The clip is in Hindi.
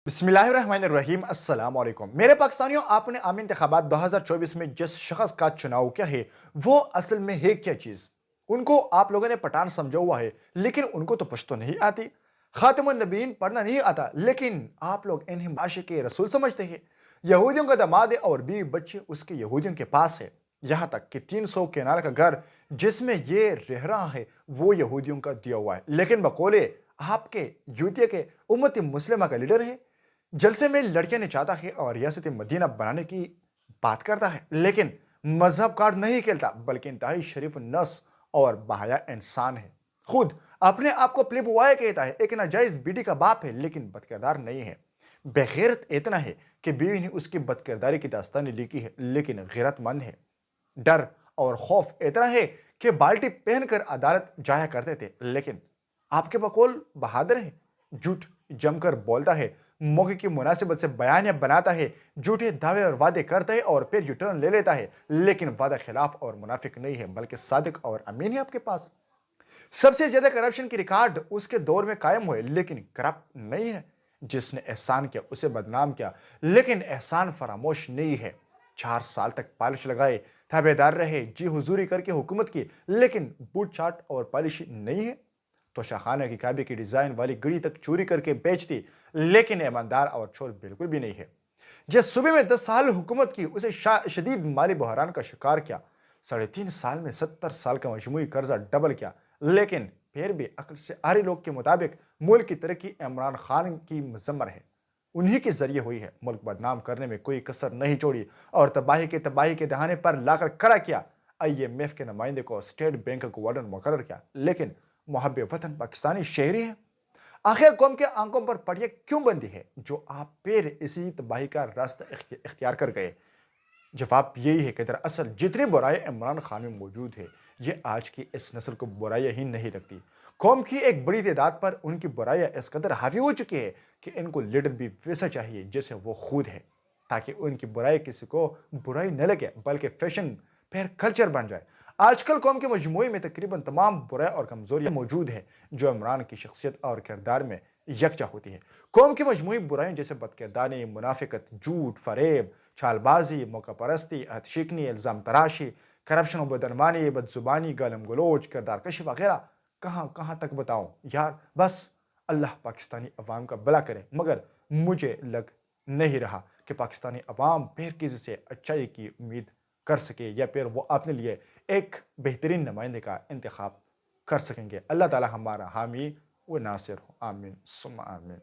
बिस्मिल्लाहिर्रहमानिर्रहीम अस्सलाम वालेकुम। मेरे पाकिस्तानियों, आपने आम इंतखाबात 2024 में जिस शख्स का चुनाव किया है वो असल में है क्या चीज़। उनको आप लोगों ने पठान समझा हुआ है, लेकिन उनको तो पश्तो नहीं आती। खातिमुन नबीन पढ़ना नहीं आता, लेकिन आप लोग इन्हें आशिक रसूल समझते हैं। यहूदियों का दामाद है और बीवी बच्चे उसके यहूदियों के पास है। यहाँ तक कि 300 केनाल का घर जिसमें ये रह रहा है वो यहूदियों का दिया हुआ है, लेकिन बकौले आपके यूतिया के उम्मती मुस्लिमा का लीडर है। जलसे में लड़कियां ने चाहता है और रियासत मदीना बनाने की बात करता है, लेकिन मजहब कार्ड नहीं खेलता, बल्कि इंतहाई शरीफ नस और बहाया इंसान है। खुद अपने आप को प्ले बुआए कहता है, एक नाजायज बीडी का बाप है लेकिन बदकिरदार नहीं है। बेगैरत इतना है कि बीवी ने उसकी बदकिरदारी की दास्तानी लिखी है, लेकिन गैरतमंद है। डर और खौफ इतना है कि बाल्टी पहनकर अदालत जाया करते थे, लेकिन आपके बकौल बहादुर है। झूठ जमकर बोलता है, मौके की मुनासिबत से बयानियां बनाता है, झूठे दावे और वादे करता है और फिर यूटर्न ले लेता है, लेकिन वादा खिलाफ और मुनाफिक नहीं है, बल्कि सादिक और अमीन है आपके पास। सबसे ज्यादा करप्शन की रिकॉर्ड उसके दौर में कायम हुए, लेकिन करप्ट नहीं है। जिसने एहसान किया उसे बदनाम किया, लेकिन एहसान फरामोश नहीं है। 4 साल तक पॉलिश लगाए, ताबेदार रहे, जी हुजूरी करके हुकूमत की, लेकिन बूट चाट और पॉलिश नहीं है। तो शाहखाना की काबे की डिजाइन वाली घड़ी तक चोरी करके बेचती, लेकिन ईमानदार और छोर बिल्कुल भी नहीं है। जिस सूबे में 10 साल हुकूमत की उसे शदीद माली बहरान का शिकार किया, 3.5 साल में 70 साल का मजमूई कर्जा डबल किया, लेकिन फिर भी अक्ल से आरी लोग के मुताबिक मुल्क की तरक्की इमरान खान की मजम्मर है। उन्हीं के जरिए हुई है। मुल्क बदनाम करने में कोई कसर नहीं छोड़ी और तबाही के दहाने पर लाकर खड़ा किया। IMF के नुमाइंदे को स्टेट बैंक का गवर्नर मुकर्रर किया, लेकिन मुहब्बे वतन पाकिस्तानी शहरी है। आखिर कौम के आंखों पर पड़िए क्यों बंदी है जो आप फिर इसी तबाही का रास्ता इख्तियार कर गए। जवाब यही है कि दरअसल जितनी बुराई इमरान खान में मौजूद है, ये आज की इस नस्ल को बुराइयां ही नहीं लगती। कौम की एक बड़ी तादाद पर उनकी बुराइयां इस कदर हावी हो चुकी है कि इनको लीडर भी वैसा चाहिए जैसे वो खुद है, ताकि उनकी बुराई किसी को बुराई न लगे, बल्कि फैशन फिर कल्चर बन जाए। आजकल कौम के मजमूई में तकरीबन तमाम बुराई और कमजोरियां मौजूद हैं जो इमरान की शख्सियत और किरदार में यकजा होती है। कौम की मजमूई बुराइयों जैसे बदकिरदारी, मुनाफिकत, झूठ, फरेब, चालबाजी, मौका परस्ती, अहतशिकनी, इल्ज़ाम तराशी, करप्शन, बदनमानी, बदजुबानी, गालम गलोच, किरदार कशी वगैरह कहाँ कहाँ तक बताऊं यार। बस अल्लाह पाकिस्तानी अवाम का भला करे, मगर मुझे लग नहीं रहा कि पाकिस्तानी अवाम फिर किसी से अच्छाई की उम्मीद कर सके या फिर वो अपने लिए एक बेहतरीन नुमाइंदे का इंतखाब कर सकेंगे। अल्लाह ताला हमारा हामी व नासिर हो। आमीन सुम्मा आमीन।